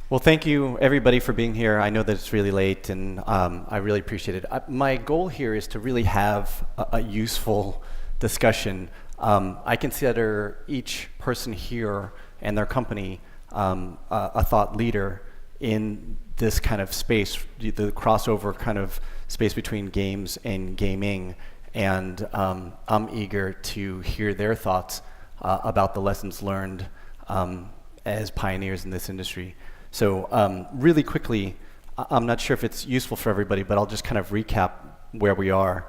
Well, thank you everybody for being here. I know that it's really late, and I really appreciate it. My goal here is to really have a useful discussion. I consider each person here and their company a thought leader in this kind of space, the crossover kind of space between games and gaming. And I'm eager to hear their thoughts about the lessons learned as pioneers in this industry. So really quickly, I'm not sure if it's useful for everybody, but I'll just kind of recap where we are.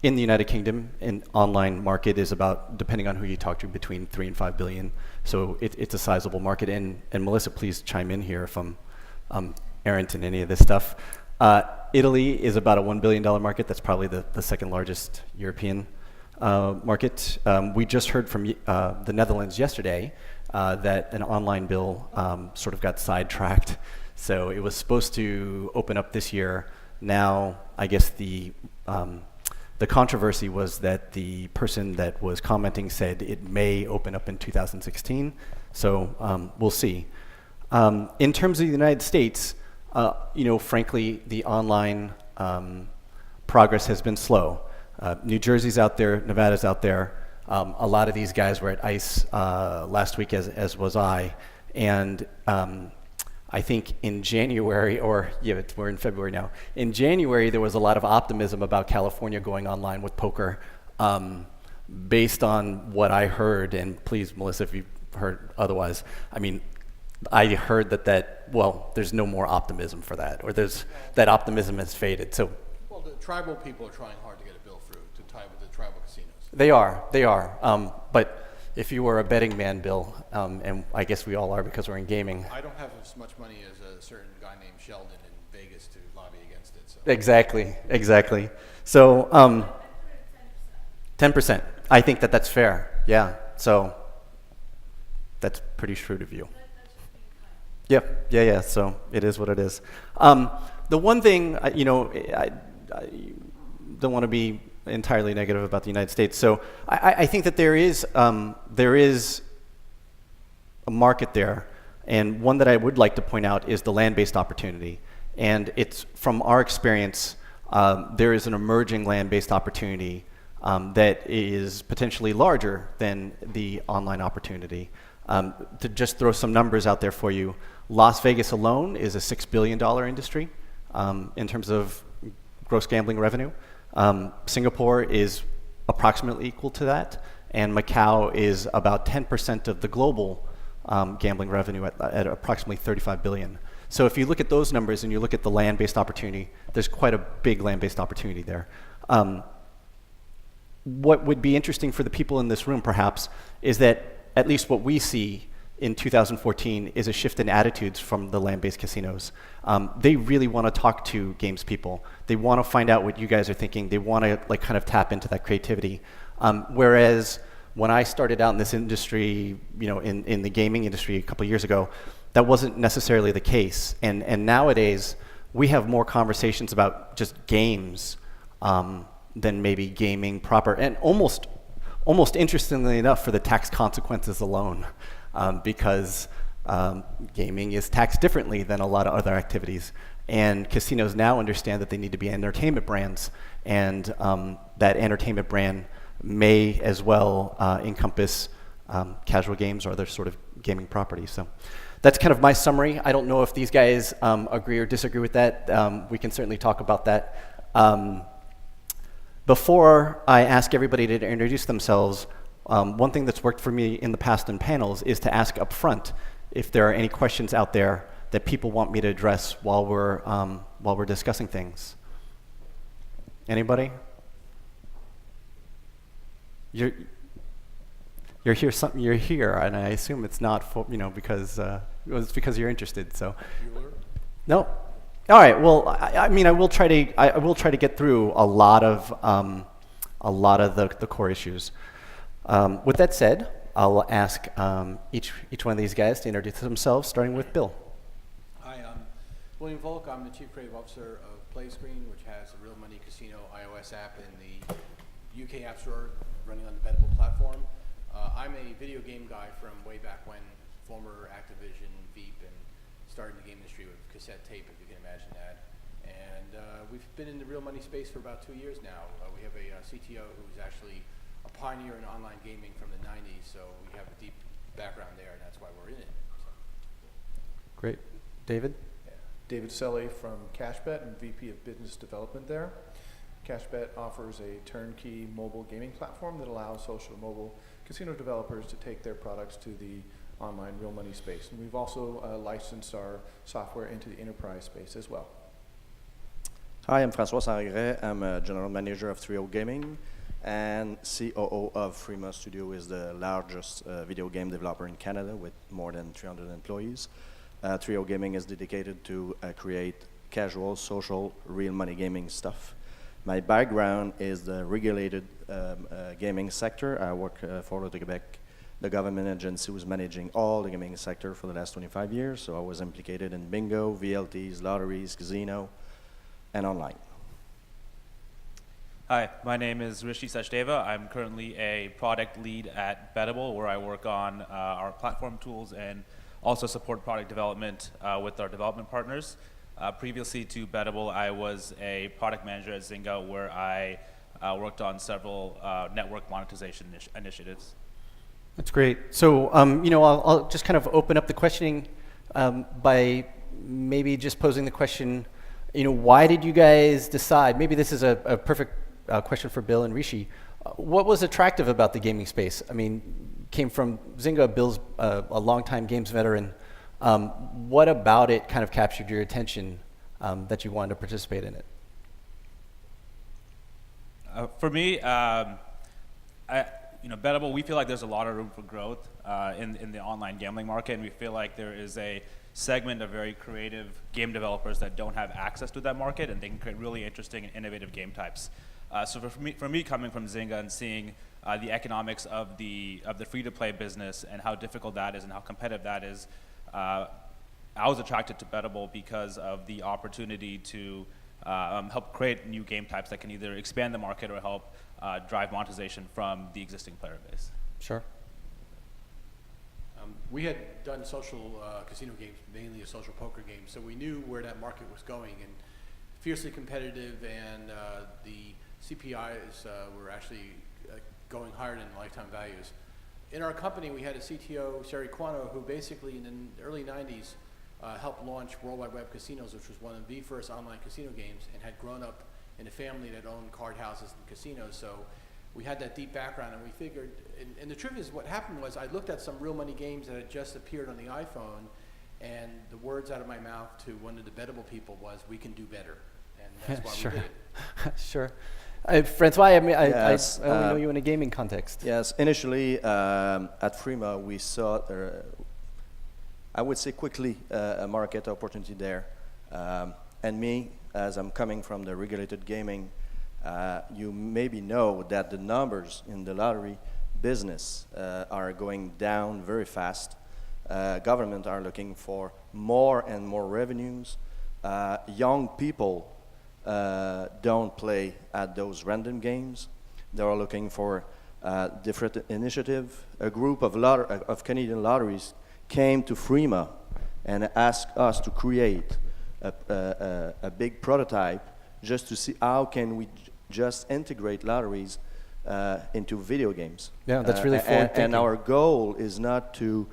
In the United Kingdom, an online market is about, depending on who you talk to, between 3 and 5 billion. So it's a sizable market. And Melissa, please chime in here if I'm errant in any of this stuff. Italy is about a $1 billion market. That's probably the second largest European market. We just heard from the Netherlands yesterday that an online bill sort of got sidetracked. So it was supposed to open up this year. Now, I guess the controversy was that the person that was commenting said it may open up in 2016. So we'll see. In terms of the United States, frankly, the online progress has been slow. New Jersey's out there, Nevada's out there. A lot of these guys were at ICE last week, as was I. And I think in January, we're in February now. In January, there was a lot of optimism about California going online with poker. Based on what I heard, and please, Melissa, if you've heard otherwise, I heard there's no more optimism for that, or that optimism has faded. So, well, the tribal people are trying hard to get a bill through to tie with the tribal casinos. They are. But if you were a betting man, Bill, and I guess we all are because we're in gaming. I don't have as much money as a certain guy named Sheldon in Vegas to lobby against it. So. Exactly. So 10%. I think that's fair. Yeah. So that's pretty shrewd of you. Yeah. So it is what it is. The one thing, I don't want to be entirely negative about the United States. So I think that there is a market there, and one that I would like to point out is the land-based opportunity. And it's from our experience, there is an emerging land-based opportunity that is potentially larger than the online opportunity. To just throw some numbers out there for you, Las Vegas alone is a $6 billion industry in terms of gross gambling revenue. Singapore is approximately equal to that, and Macau is about 10% of the global gambling revenue at approximately 35 billion. So if you look at those numbers and you look at the land-based opportunity, there's quite a big land-based opportunity there. What would be interesting for the people in this room, perhaps, is that at least what we see in 2014 is a shift in attitudes from the land-based casinos. They really want to talk to games people. They want to find out what you guys are thinking. They want to kind of tap into that creativity. Whereas when I started out in this industry, in the gaming industry a couple of years ago, that wasn't necessarily the case. And nowadays, we have more conversations about just games than maybe gaming proper. And almost interestingly enough, for the tax consequences alone. Because gaming is taxed differently than a lot of other activities. And casinos now understand that they need to be entertainment brands, and that entertainment brand may as well encompass casual games or other sort of gaming properties. So that's kind of my summary. I don't know if these guys agree or disagree with that. We can certainly talk about that. Before I ask everybody to introduce themselves, one thing that's worked for me in the past in panels is to ask up front if there are any questions out there that people want me to address while we're discussing things. Anybody? You're here. You're here, and I assume it's not for, because it's because you're interested. So. Bueller? No. All right. Well, I will try to get through a lot of the core issues. With that said, I'll ask each one of these guys to introduce themselves, starting with Bill. Hi, I'm William Volk. I'm the Chief Creative Officer of PlayScreen, which has a Real Money Casino iOS app in the UK App Store running on the Bettable platform. I'm a video game guy from way back when, former Activision, Veep, and started in the game industry with cassette tape, if you can imagine that. And we've been in the real money space for about 2 years now. We have a CTO who's actually a pioneer in online gaming from the 90s, so we have a deep background there, and that's why we're in it. So. Great. David? Yeah. David Selle from Cashbet and VP of Business Development there. Cashbet offers a turnkey mobile gaming platform that allows social mobile casino developers to take their products to the online real money space. And we've also licensed our software into the enterprise space as well. Hi, I'm Sansregret. I'm a general manager of 3O Gaming and COO of Freema Studio, is the largest video game developer in Canada with more than 300 employees. 3O Gaming is dedicated to create casual, social, real money gaming stuff. My background is the regulated gaming sector. I work for Quebec, the government agency who's managing all the gaming sector for the last 25 years. So I was implicated in bingo, VLTs, lotteries, casino, and online. Hi, my name is Sachdeva. I'm currently a product lead at Bettable, where I work on our platform tools and also support product development with our development partners. Previously to Bettable, I was a product manager at Zynga, where I worked on several network monetization initiatives. That's great. So, I'll just kind of open up the questioning by maybe just posing the question, why did you guys decide, maybe this is a perfect question for Bill and Rishi, what was attractive about the gaming space? I mean, came from Zynga, Bill's a longtime games veteran. What about it kind of captured your attention that you wanted to participate in it? For me, Bettable, we feel like there's a lot of room for growth in the online gambling market, and we feel like there is a segment of very creative game developers that don't have access to that market, and they can create really interesting and innovative game types. So for me, coming from Zynga and seeing the economics of the free-to-play business and how difficult that is and how competitive that is, I was attracted to Bettable because of the opportunity to help create new game types that can either expand the market or help drive monetization from the existing player base. Sure. We had done social casino games, mainly a social poker game, so we knew where that market was going, and fiercely competitive, and the CPIs were actually going higher than lifetime values. In our company, we had a CTO, Sherry Quano, who basically in the early 90s helped launch World Wide Web Casinos, which was one of the first online casino games, and had grown up in a family that owned card houses and casinos. So we had that deep background, and we figured, and the truth is what happened was I looked at some real money games that had just appeared on the iPhone, and the words out of my mouth to one of the Bettable people was, we can do better. And that's why Sure. we did it. Sure. Francois, I Yes, only know you in a gaming context. Yes, initially at Freema, we saw, I would say quickly, a market opportunity there. And me, as I'm coming from the regulated gaming, you maybe know that the numbers in the lottery business are going down very fast. Government are looking for more and more revenues. Young people don't play at those random games. They are looking for different initiative. A group of Canadian lotteries came to Freema and asked us to create a big prototype just to see how can we just integrate lotteries into video games. Yeah, that's really forward-thinking. And our goal is not to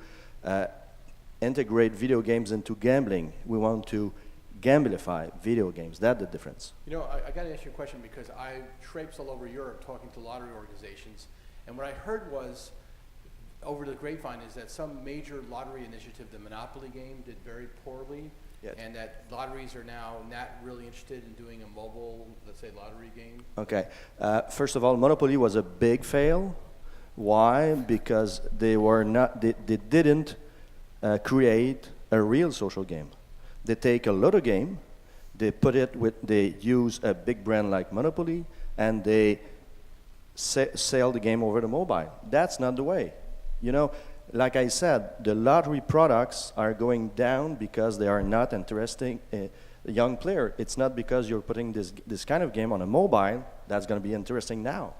integrate video games into gambling. We want to gamblify video games. That's the difference. I got to ask you a question because I traipsed all over Europe talking to lottery organizations, and what I heard was, over the grapevine, is that some major lottery initiative, the Monopoly game, did very poorly, Yes. and that lotteries are now not really interested in doing a mobile, let's say, lottery game. Okay. First of all, Monopoly was a big fail. Why? Because they didn't create a real social game. They take a lotto game, they use a big brand like Monopoly, and they sell the game over the mobile. That's not the way. Like I said, the lottery products are going down because they are not interesting a young player. It's not because you're putting this kind of game on a mobile that's going to be interesting now.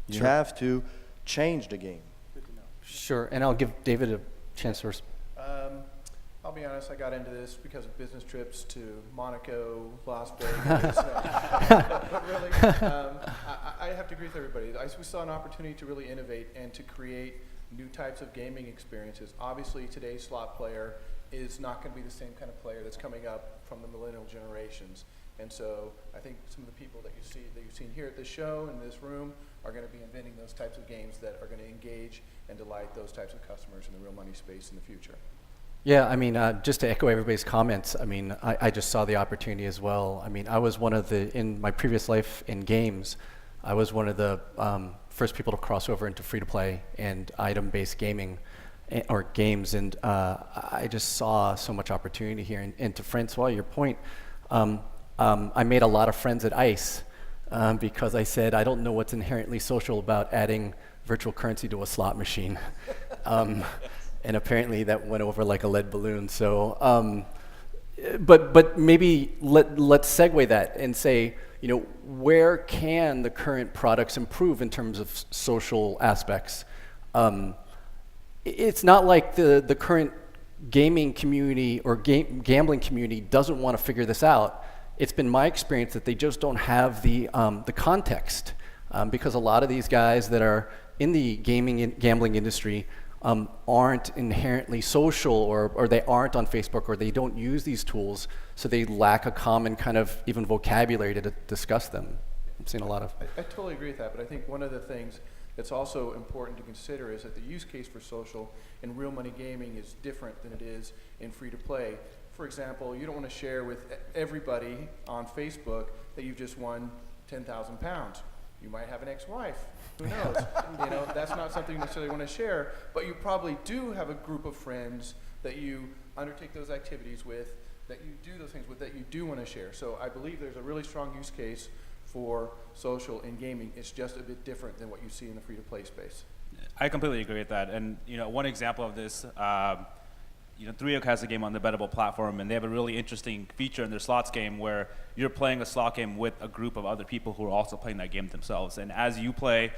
You Sure. have to change the game. Good to know. Sure, and I'll give David a chance first. I'll be honest, I got into this because of business trips to Monaco, Las Vegas. But really, I have to agree with everybody. We saw an opportunity to really innovate and to create new types of gaming experiences. Obviously, today's slot player is not going to be the same kind of player that's coming up from the millennial generations. And so I think some of the people that you've seen here at this show and in this room are going to be inventing those types of games that are going to engage and delight those types of customers in the real money space in the future. Yeah, I mean, just to echo everybody's comments, I mean, I just saw the opportunity as well. I mean, I was one of in my previous life in games, I was one of the first people to cross over into free-to-play and item-based gaming or games, and I just saw so much opportunity here. And to Francois, your point, I made a lot of friends at ICE because I said, I don't know what's inherently social about adding virtual currency to a slot machine. And apparently that went over like a lead balloon. So, but maybe let's segue that and say, where can the current products improve in terms of social aspects? It's not like the current gaming community or gambling community doesn't want to figure this out. It's been my experience that they just don't have the context because a lot of these guys that are in the gaming and gambling industry aren't inherently social or they aren't on Facebook or they don't use these tools, so they lack a common kind of even vocabulary to discuss them. I've seen a lot of... I totally agree with that, but I think one of the things that's also important to consider is that the use case for social in real money gaming is different than it is in free-to-play. For example, you don't want to share with everybody on Facebook that you've just won 10,000 pounds. You might have an ex-wife. Who knows? That's not something you necessarily want to share, but you probably do have a group of friends that you undertake those activities with, that you do those things with, that you do want to share. So I believe there's a really strong use case for social in gaming. It's just a bit different than what you see in the free-to-play space. I completely agree with that. And one example of this, 3Oak has a game on the Bettable platform, and they have a really interesting feature in their slots game where you're playing a slot game with a group of other people who are also playing that game themselves. And as you play,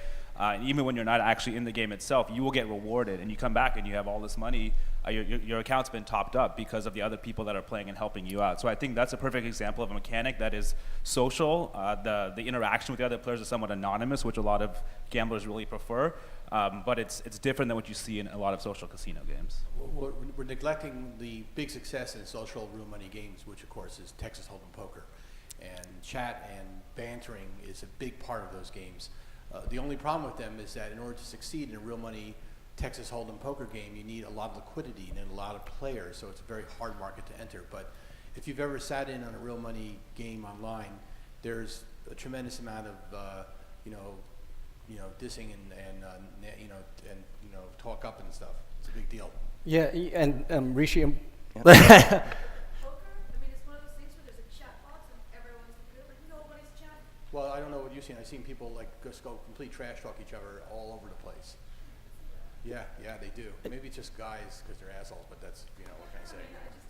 even when you're not actually in the game itself, you will get rewarded, and you come back and you have all this money. Your account's been topped up because of the other people that are playing and helping you out. So I think that's a perfect example of a mechanic that is social. The interaction with the other players is somewhat anonymous, which a lot of gamblers really prefer. But it's different than what you see in a lot of social casino games. We're neglecting the big success in social real money games, which of course is Texas Hold'em poker. And chat and bantering is a big part of those games. The only problem with them is that in order to succeed in a real money Texas Hold'em poker game, you need a lot of liquidity and a lot of players, so it's a very hard market to enter. But if you've ever sat in on a real money game online, there's a tremendous amount of dissing and talk up and stuff. It's a big deal. Yeah, and Rishi... Poker, I mean, it's one of those things where there's a chat box and everyone's like, nobody's chatting. Well, I don't know what you've seen. I've seen people just go complete trash talk each other all over the place. Yeah, they do. Maybe it's just guys because they're assholes, but that's, what can I say?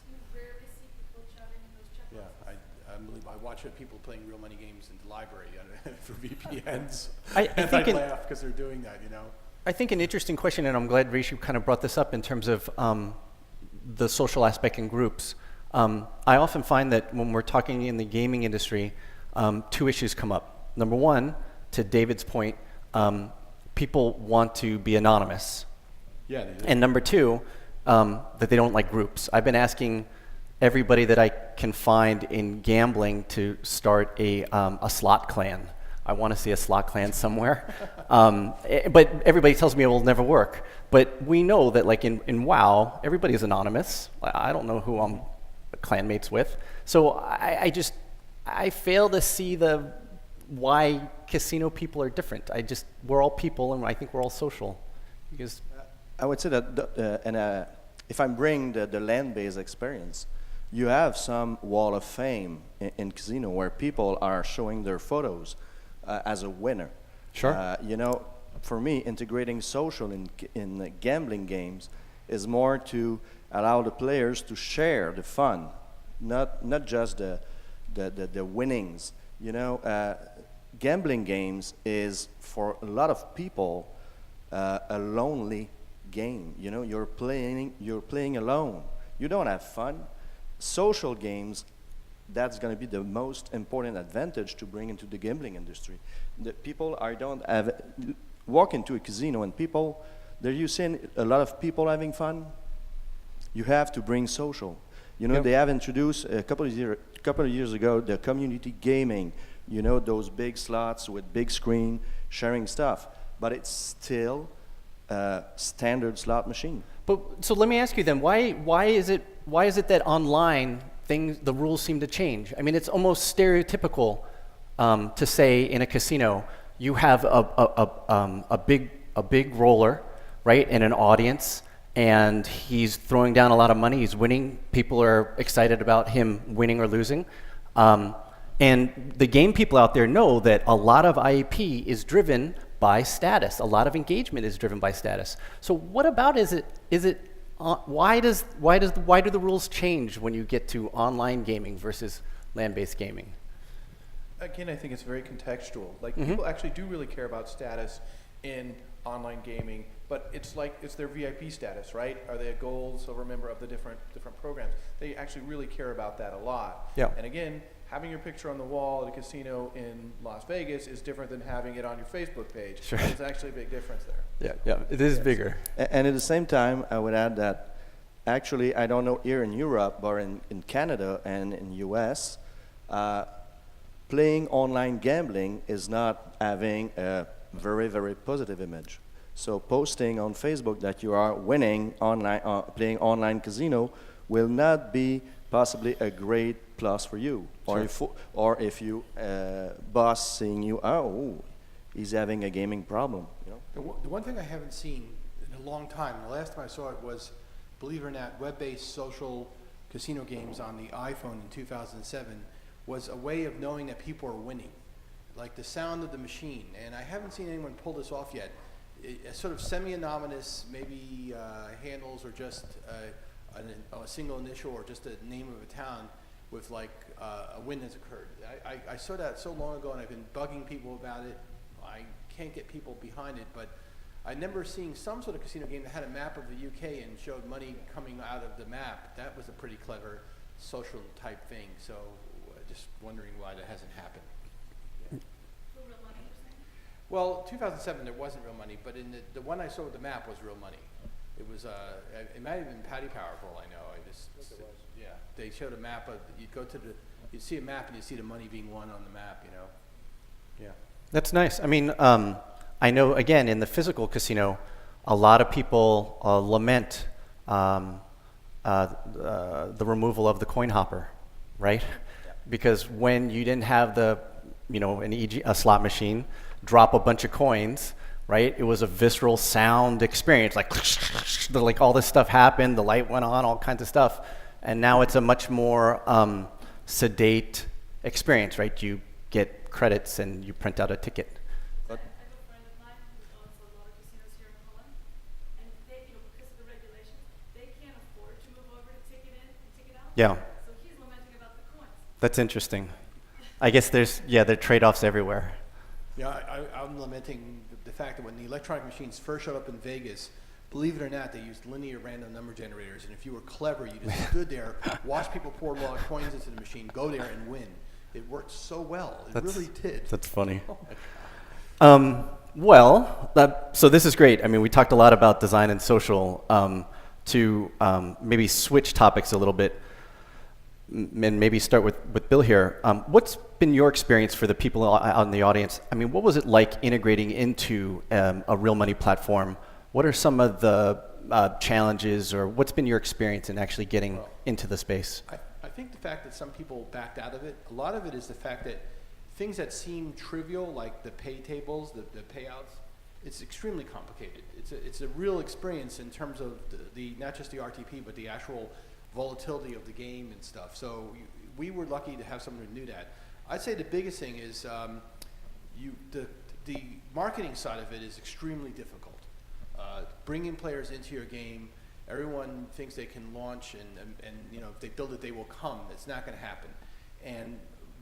You rarely see people chatting in those chat boxes. Yeah, I watch people playing real money games in the library for VPNs. I and think I laugh because they're doing that, I think an interesting question, and I'm glad Rishi kind of brought this up in terms of the social aspect in groups. I often find that when we're talking in the gaming industry, two issues come up. Number one, to David's point, people want to be anonymous. Yeah, they do. And number two, that they don't like groups. I've been asking everybody that I can find in gambling to start a slot clan. I want to see a slot clan somewhere. But everybody tells me it will never work. But we know that like in WoW, everybody is anonymous. I don't know who I'm clanmates with. So I fail to see why casino people are different. We're all people, and I think we're all social. Because I would say that, if I bring the land-based experience, you have some wall of fame in casino where people are showing their photos as a winner. Sure. For me, integrating social in gambling games is more to allow the players to share the fun, not just the winnings. Gambling games is for a lot of people a lonely game. You're playing alone. you don't have fun. Social games, that's going to be the most important advantage to bring into the gambling industry. The people don't have walk into a casino and people, they're using a lot of people having fun. You have to bring social. You know, Yep. they have introduced a couple of years ago the community gaming. You know, those big slots with big screen, sharing stuff. But it's still a standard slot machine. But so let me ask you then, why is it that online the rules seem to change? I mean, it's almost stereotypical to say in a casino you have a big roller, right, and an audience, and he's throwing down a lot of money. He's winning. People are excited about him winning or losing. And the game people out there know that a lot of IEP is driven by status. A lot of engagement is driven by status. So what about why do the rules change when you get to online gaming versus land-based gaming? Again, I think it's very contextual. Like people actually do really care about status in online gaming, but it's like it's their VIP status, right? Are they a gold, silver member of the different programs? They actually really care about that a lot. Yeah. And again, having your picture on the wall at a casino in Las Vegas is different than having it on your Facebook page. Sure. There's actually a big difference there. Yeah, it is bigger. And at the same time, I would add that actually, I don't know here in Europe, but in Canada and in US, playing online gambling is not having a very, very positive image. So posting on Facebook that you are winning online, playing online casino will not be possibly a great plus for you. Or if you boss seeing you, he's having a gaming problem. You know? The one thing I haven't seen in a long time, the last time I saw it was, believe it or not, web-based social casino games on the iPhone in 2007 was a way of knowing that people are winning. Like the sound of the machine, and I haven't seen anyone pull this off yet. A sort of semi-anonymous, maybe handles or just a single initial or just a name of a town with like a win has occurred. I saw that so long ago, and I've been bugging people about it. I can't get people behind it, but I remember seeing some sort of casino game that had a map of the UK and showed money coming out of the map. That was a pretty clever social type thing. So just wondering why that hasn't happened. Real money, you're saying? Well, 2007 there wasn't real money, but in the one I saw with the map was real money. It was it might have been Paddy Power for all I know. Yeah, they showed a map of you'd see a map and you'd see the money being won on the map. You know. Yeah. That's nice. I mean, I know again in the physical casino, a lot of people lament the removal of the coin hopper, right? Yeah. Because when you didn't have a slot machine, drop a bunch of coins, right? It was a visceral sound experience, like all this stuff happened, the light went on, all kinds of stuff, and now it's a much more sedate experience, right? You get credits and you print out a ticket. I have a friend of mine who owns a lot of casinos here in Holland, and they, because of the regulations, they can't afford to move over to ticket in and ticket out. Yeah. So he's lamenting about the coins. That's interesting. I guess there are trade-offs everywhere. Yeah, I'm lamenting the fact that when the electronic machines first showed up in Vegas, believe it or not, they used linear random number generators, and if you were clever, you just stood there, watched people pour a lot of coins into the machine, go there and win. It worked so well. It really did. That's funny. Oh my God. So this is great. I mean, we talked a lot about design and social. To maybe switch topics a little bit, and maybe start with Bill here. What's been your experience for the people out in the audience? I mean, what was it like integrating into a real money platform? What are some of the challenges, or what's been your experience in actually getting into the space? I think the fact that some people backed out of it, a lot of it is the fact that things that seem trivial, like the pay tables, the payouts, it's extremely complicated. It's a real experience in terms of the not just the RTP, but the actual volatility of the game and stuff. So we were lucky to have someone who knew that. I'd say the biggest thing is the marketing side of it is extremely difficult. Bringing players into your game, everyone thinks they can launch and if they build it, they will come. It's not going to happen. And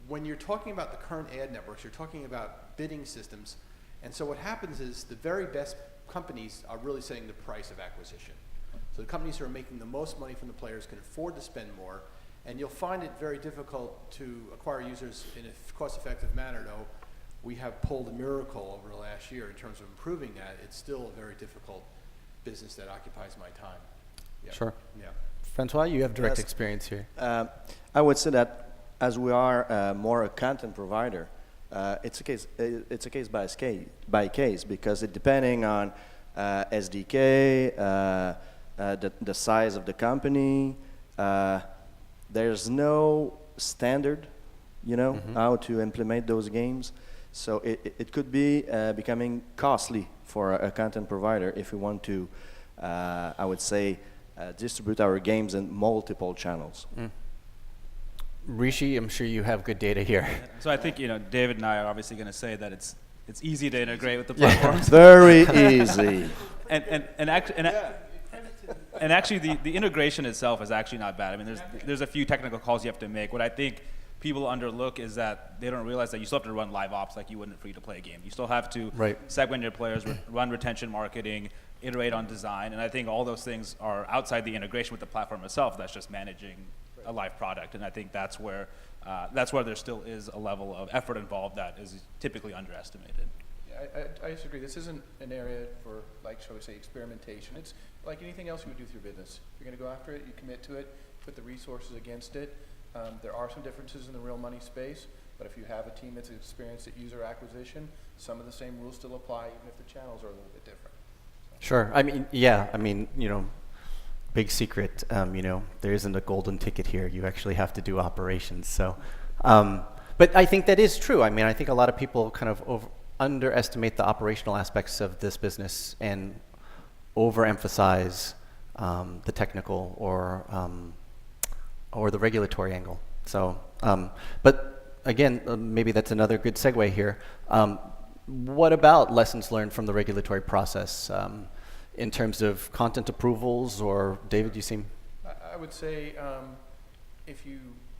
when you're talking about the current ad networks, you're talking about bidding systems. And so what happens is the very best companies are really setting the price of acquisition. So So the companies who are making the most money from the players can afford to spend more, and you'll find it very difficult to acquire users in a cost-effective manner, though we have pulled a miracle over the last year in terms of improving that. It's still a very difficult business that occupies my time. Yeah. Sure. Yeah. Francois, you have direct Yes. experience here. I would say that as we are more a content provider, it's a case by case because it depending on SDK, the size of the company. There's no standard, how to implement those games. So it could be becoming costly for a content provider if we want to, I would say, distribute our games in multiple channels. Rishi, I'm sure you have good data here. So I think David and I are obviously going to say that it's easy to integrate with the platforms. Very easy. And actually, the integration itself is actually not bad. I mean, there's a few technical calls you have to make. What I think people underlook is that they don't realize that you still have to run live ops like you wouldn't free-to-play a game. You still have to segment your players, run retention marketing, iterate on design, and I think all those things are outside the integration with the platform itself. That's just managing a live product, and I think that's where there still is a level of effort involved that is typically underestimated. I disagree. This isn't an area for, shall we say, experimentation. It's like anything else you would do with your business. You're going to go after it, you commit to it, put the resources against it. There are some differences in the real money space, but if you have a team that's experienced at user acquisition, some of the same rules still apply, even if the channels are a little bit different. Sure. Big secret, there isn't a golden ticket here. You actually have to do operations. So, but I think that is true. I mean, I think a lot of people kind of underestimate the operational aspects of this business and overemphasize the technical or the regulatory angle. So, but again, maybe that's another good segue here. What about lessons learned from the regulatory process in terms of content approvals? Or David, you seem... I would say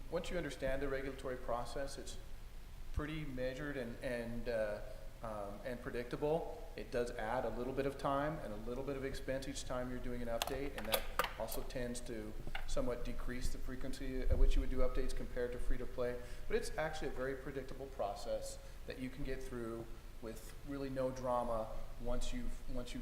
once you understand the regulatory process, it's pretty measured and predictable. It does add a little bit of time and a little bit of expense each time you're doing an update, and that also tends to somewhat decrease the frequency at which you would do updates compared to free-to-play. But it's actually a very predictable process that you can get through with really no drama once you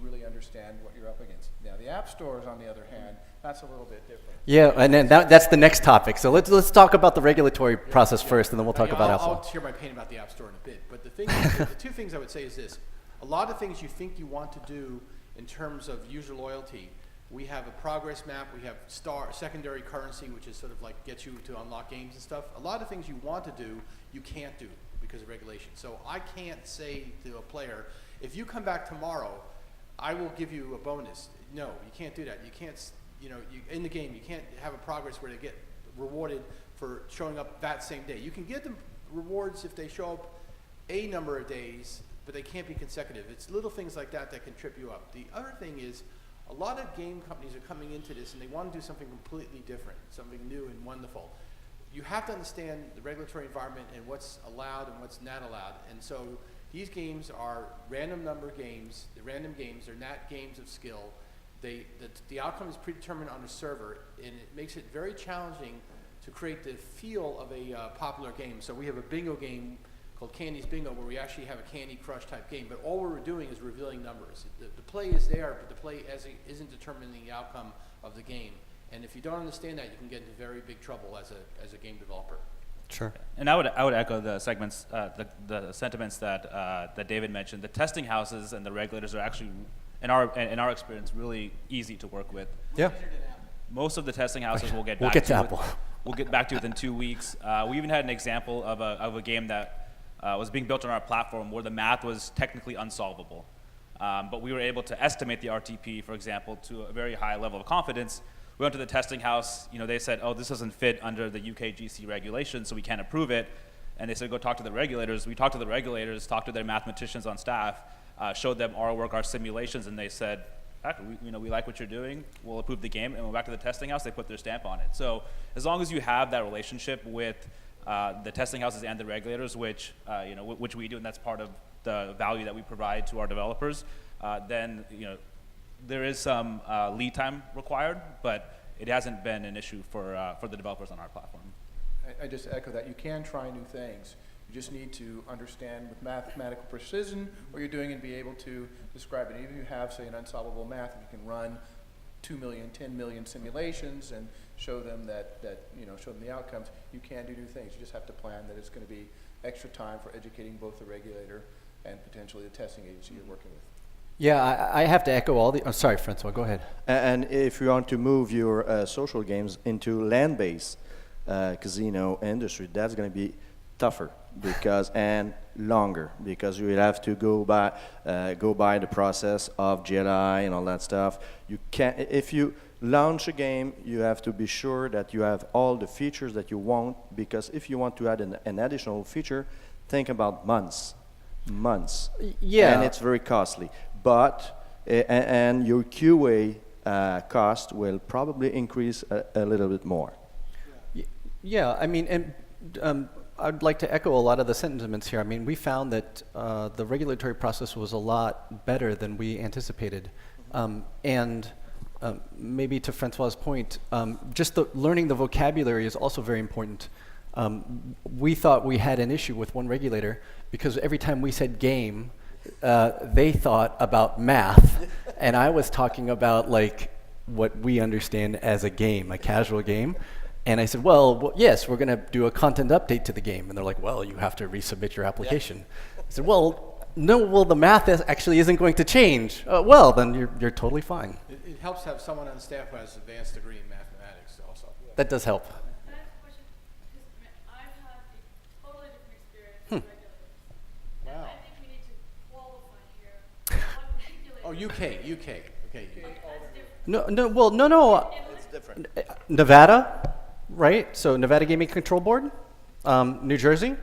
really understand what you're up against. Now, the app stores, on the other hand, that's a little bit different. Yeah, and then that's the next topic. So let's talk about the regulatory process first, and then we'll talk about Apple. I'll share my pain about the App Store in a bit. But the two things I would say is this. A lot of things you think you want to do in terms of user loyalty, we have a progress map, we have secondary currency, which is sort of like gets you to unlock games and stuff. A lot of things you want to do, you can't do because of regulation. So I can't say to a player, if you come back tomorrow, I will give you a bonus. No, you can't do that. You can't, in the game, you can't have a progress where they get rewarded for showing up that same day. You can get them rewards if they show up a number of days, but they can't be consecutive. It's little things like that that can trip you up. The other thing is, a lot of game companies are coming into this and they want to do something completely different, something new and wonderful. You have to understand the regulatory environment and what's allowed and what's not allowed. And so these games are random number games. The random games are not games of skill. The outcome is predetermined on the server, and it makes it very challenging to create the feel of a popular game. So we have a bingo game called Candy's Bingo, where we actually have a Candy Crush type game, but all we're doing is revealing numbers. The play is there, but the play isn't determining the outcome of the game. And if you don't understand that, you can get into very big trouble as a game developer. Sure. And I would echo the segments, the sentiments that David mentioned. The testing houses and the regulators are actually, in our experience, really easy to work with. Yeah. Most of the testing houses will get back We'll get to to Apple. We'll get back to within 2 weeks. We even had an example of a game that was being built on our platform where the math was technically unsolvable. But we were able to estimate the RTP, for example, to a very high level of confidence. We went to the testing house. They said, oh, this doesn't fit under the UK GC regulations, so we can't approve it. And they said, go talk to the regulators. We talked to the regulators, talked to their mathematicians on staff, showed them our work, our simulations, and they said, we like what you're doing. We'll approve the game. And went back to the testing house. They put their stamp on it. So as long as you have that relationship with the testing houses and the regulators, which we do, and that's part of the value that we provide to our developers, then there is some lead time required, but it hasn't been an issue for the developers on our platform. I just echo that. You can try new things. You just need to understand with mathematical precision what you're doing and be able to describe it. Even if you have, say, an unsolvable math, if you can run 2 million, 10 million simulations and show them show them the outcomes, you can do new things. You just have to plan that it's going to be extra time for educating both the regulator and potentially the testing agency you're working with. Yeah, I have to echo all the. Oh, sorry, Francois, go ahead. And if you want to move your social games into land-based casino industry, that's going to be tougher and longer, because you will have to go by the process of GLI and all that stuff. You can't, if you launch a game, you have to be sure that you have all the features that you want, because if you want to add an additional feature, think about months. Yeah. And it's very costly. But and your QA cost will probably increase a little bit more. Yeah, I mean, and I'd like to echo a lot of the sentiments here. I mean, we found that the regulatory process was a lot better than we anticipated. And maybe to Francois' point, just learning the vocabulary is also very important. We thought we had an issue with one regulator because every time we said game, they thought about math, and I was talking about like what we understand as a game, a casual game. And I said, well, yes, we're going to do a content update to the game. And they're like, well, you have to resubmit your application. Yeah. I said, well, no, the math actually isn't going to change. Well, then you're totally fine. It helps to have someone on staff who has an advanced degree in mathematics also. That does help. Can I ask a question? Because I've had a totally different experience with regulators. Wow. And I think we need to qualify here. What regulator? Oh, UK. Okay. That's different. No. It's different. Nevada, right? So Nevada Gaming Control Board, New Jersey,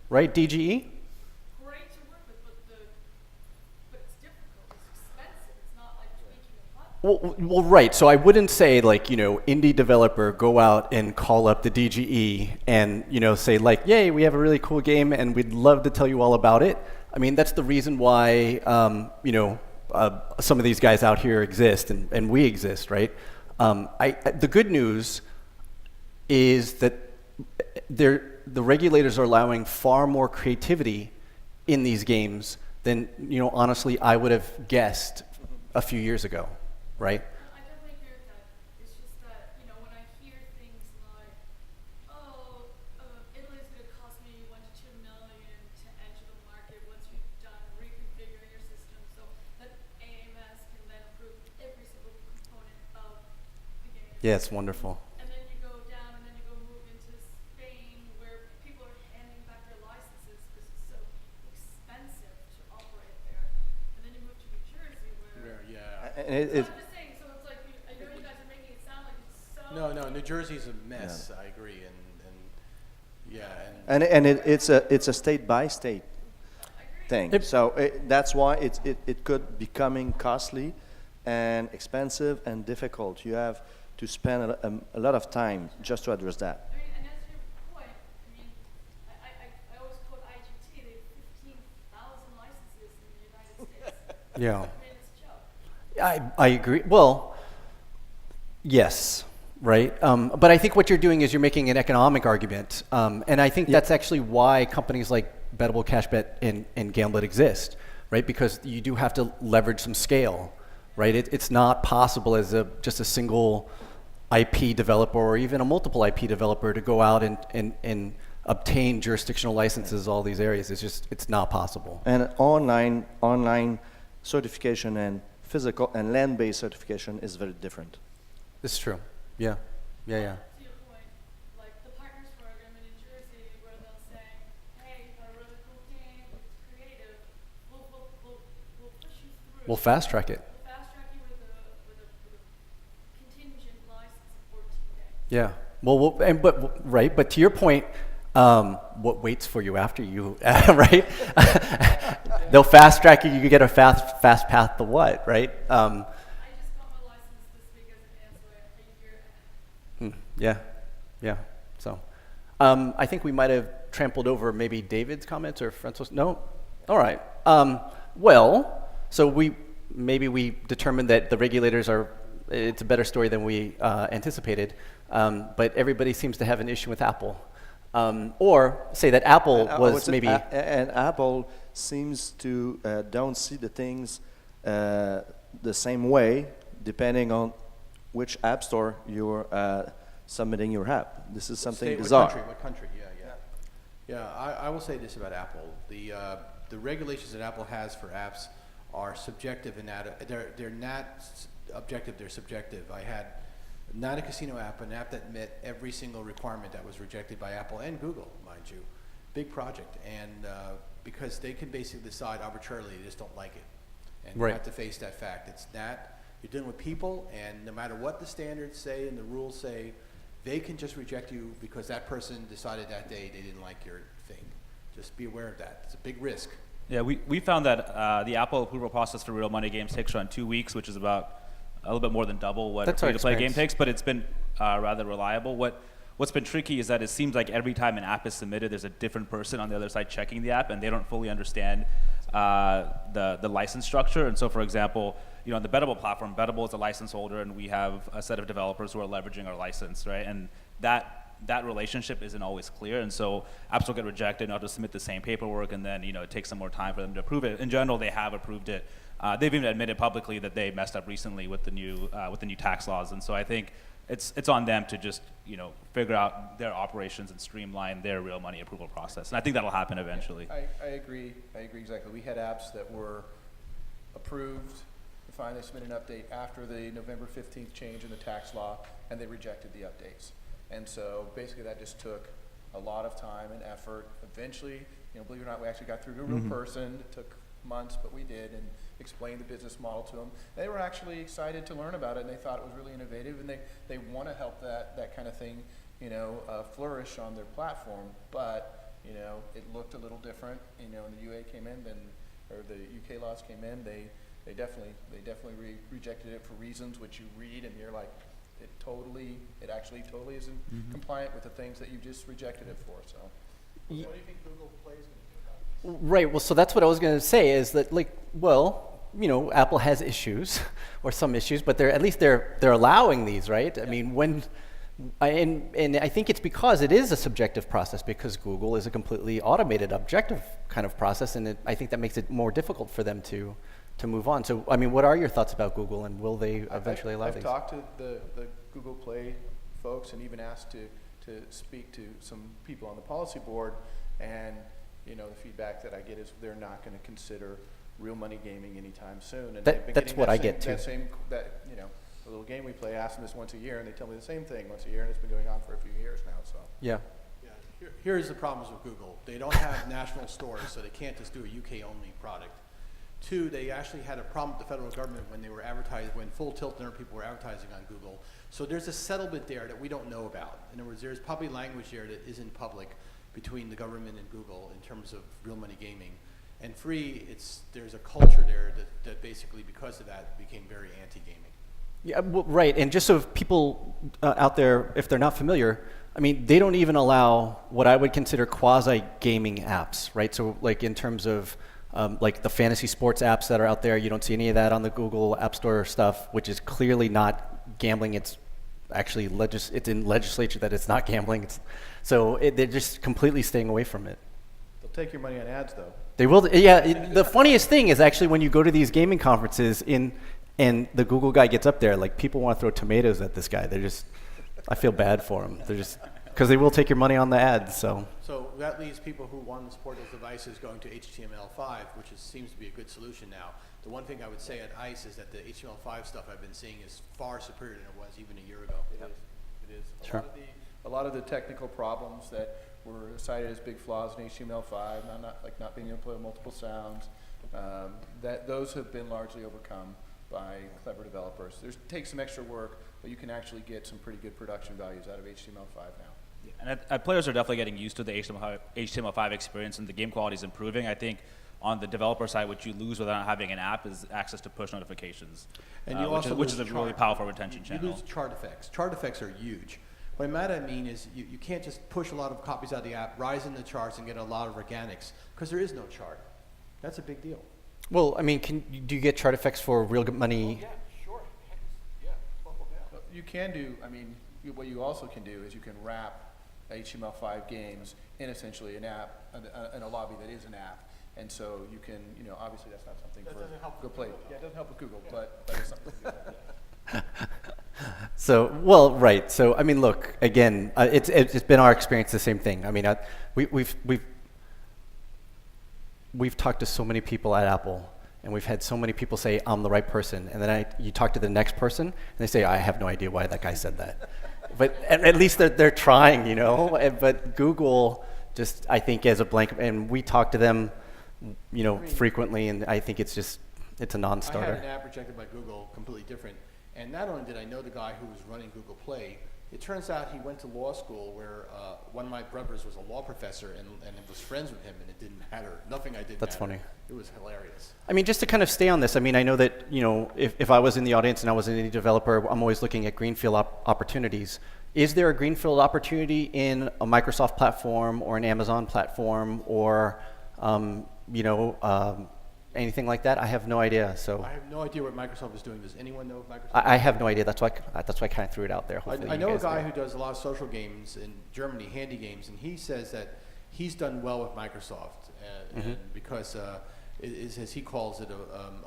right? DGE. Great to work with, but it's difficult. It's expensive. It's not like tweaking a platform. Well, right. So I wouldn't say like, indie developer, go out and call up the DGE and, say like, yay, we have a really cool game and we'd love to tell you all about it. I mean, that's the reason why, some of these guys out here exist and we exist, right? The good news is that the regulators are allowing far more creativity in these games than, honestly, I would have guessed a few years ago, right? I definitely agree with that. It's just that, when I hear things like, Italy's going to cost me $1 to $2 million to enter the market once you've done reconfiguring your system so that AMS can then approve every single component of the game. Yeah, it's wonderful. And then you go down and then you go move into Spain where people are handing back their licenses because it's so expensive to operate there. And then you move to New Jersey where... Yeah. And I'm just saying, so it's like, I know you guys are making it sound like it's so... No, New Jersey's a mess. Yeah. I agree, and it's a state by state thing. So that's why it could becoming costly and expensive and difficult. You have to spend a lot of time just to address that. I mean, and as to your point, I always quote IGT, they have 15,000 licenses in the United States. Yeah. I mean, it's a joke. I agree. Well, yes, right? But I think what you're doing is you're making an economic argument. And I think that's actually why companies like Bettable, Cashbet, and Gamblit exist, right? Because you do have to leverage some scale, right? It's not possible as just a single IP developer or even a multiple IP developer to go out and obtain jurisdictional licenses all these areas. It's not possible. And online certification and physical and land-based certification is very different. It's true. Yeah. To your point, like the Partners Program in New Jersey where they'll say, hey, you've got a really cool game, it's creative, we'll push you through. We'll fast track it. We'll fast track you with a contingent license in 14 days. Yeah. But to your point, what waits for you after you, right? They'll fast track you. You get a fast path to what, right? I just got my license this week as an ancillary a year. Yeah. So, I think we might have trampled over maybe David's comments or Francois. No. All right. So we maybe we determined that the regulators it's a better story than we anticipated, but everybody seems to have an issue with Apple. Or say that Apple I would was say maybe... and Apple seems to don't see the things the same way, depending on which app store you're submitting your app. This is something State, bizarre. What country? Yeah, I will say this about Apple. The regulations that Apple has for apps are subjective in that they're not objective, they're subjective. I had not a casino app, an app that met every single requirement that was rejected by Apple and Google, mind you. Big project, and because they can basically decide arbitrarily they just don't like it. And you have to face that fact. It's not, you're dealing with people, and no matter what the standards say and the rules say, they can just reject you because that person decided that day they didn't like your thing. Just be aware of that. It's a big risk. Yeah, we found that the Apple approval process for real money games takes around 2 weeks, which is about a little bit more than double what a free-to-play game takes, but it's been rather reliable. What's been tricky is that it seems like every time an app is submitted, there's a different person on the other side checking the app, and they don't fully understand the license structure. And so, for example, on the Bettable platform, Bettable is a license holder, and we have a set of developers who are leveraging our license, right? And that relationship isn't always clear, and so apps will get rejected, and I'll just submit the same paperwork, and then it takes some more time for them to approve it. In general, they have approved it. They've even admitted publicly that they messed up recently with the new tax laws, and so I think it's on them to just figure out their operations and streamline their real money approval process, and I think that'll happen eventually. I agree exactly. We had apps that were approved, finally submitted an update after the November 15th change in the tax law, and they rejected the updates. And so basically that just took a lot of time and effort. Eventually, believe it or not, we actually got through to a real person. It took months, but we did, and explained the business model to them. They were actually excited to learn about it, and they thought it was really innovative, and they want to help that kind of thing, flourish on their platform. But it looked a little different. When the UA came in, or the UK laws came in, they definitely rejected it for reasons which you read, and you're like, it actually totally isn't compliant with the things that you just rejected it for. So, what do you think Google Play is going to do about this? Right. Well, so that's what I was going to say is that, Apple has issues or some issues, but at least they're allowing these, right? I mean, and I think it's because it is a subjective process, because Google is a completely automated, objective kind of process, and I think that makes it more difficult for them to move on. So, I mean, what are your thoughts about Google, and will they eventually allow these? I've talked to the Google Play folks, and even asked to speak to some people on the policy board, and the feedback that I get is they're not going to consider real money gaming anytime soon. And that's what I get too. The little game we play, ask them this once a year, and they tell me the same thing once a year, and it's been going on for a few years now. So yeah. Here's the problems with Google. They don't have national stores, so they can't just do a UK-only product. 2, they actually had a problem with the federal government when they were when Full Tilt and other people were advertising on Google. So there's a settlement there that we don't know about. In other words, there's probably language there that isn't public between the government and Google in terms of real money gaming. And free, there's a culture there that basically, because of that, became very anti-gaming. Yeah, well, right. And just so people out there, if they're not familiar, I mean, they don't even allow what I would consider quasi-gaming apps, right? So, in terms of the fantasy sports apps that are out there, you don't see any of that on the Google App Store stuff, which is clearly not gambling. It's actually it's in legislature that it's not gambling. They're just completely staying away from it. they'll take your money on ads, though. They will. Yeah. The funniest thing is actually when you go to these gaming conferences and the Google guy gets up there, people want to throw tomatoes at this guy. I feel bad for him. They're just because they will take your money on the ads. So that leaves people who want to support those devices going to HTML5, which seems to be a good solution now. The one thing I would say at ICE is that the HTML5 stuff I've been seeing is far superior than it was even a year ago. It is. Sure. A lot of the technical problems that were cited as big flaws in HTML5, not being able to play multiple sounds, those have been largely overcome by clever developers. It takes some extra work, but you can actually get some pretty good production values out of HTML5 now. Yeah, and players are definitely getting used to the HTML5 experience, and the game quality is improving. I think on the developer side, what you lose without having an app is access to push notifications, and you which is a really powerful retention channel. You lose chart effects. Chart effects are huge. What I mean is you can't just push a lot of copies out of the app, rise in the charts, and get a lot of organics, because there is no chart. That's a big deal. Well, I mean, do you get chart effects for real money? Yeah, sure. Yeah, You can do, I mean, what you also can do is you can wrap HTML5 games in essentially an app, in a lobby that is an app. And so you can, you know, obviously that's not something That for doesn't help Google with Play. Google, Yeah, it doesn't help with Google, but it's something to do. So, well, right. So, I mean, look, again, it's been our experience the same thing. I mean, we've talked to so many people at Apple, and we've had so many people say, I'm the right person. And then you talk to the next person, and they say, I have no idea why that guy said that. But at least they're trying, you know. But Google just, I think, as a blanket, and we talk to them, you know, frequently, and I think it's a I non-starter. had an app rejected by Google, completely different. And not only did I know the guy who was running Google Play, it turns out he went to law school where one of my brothers was a law professor and was friends with him, and it didn't matter. Nothing I did That's mattered. funny. It was hilarious. I mean, just to kind of stay on this, I mean, I know that, you know, if I was in the audience and I was an indie developer, I'm always looking at greenfield opportunities. Is there a greenfield opportunity in a Microsoft platform or an Amazon platform or, you know, anything like that? I have no idea. So I have no idea what Microsoft is doing. Does anyone know of Microsoft? I have no idea. That's why I kind of threw it out there. Hopefully I you know a guys guy do. who does a lot of social games in Germany, handy games, and he says that he's done well with Microsoft and because as he calls it,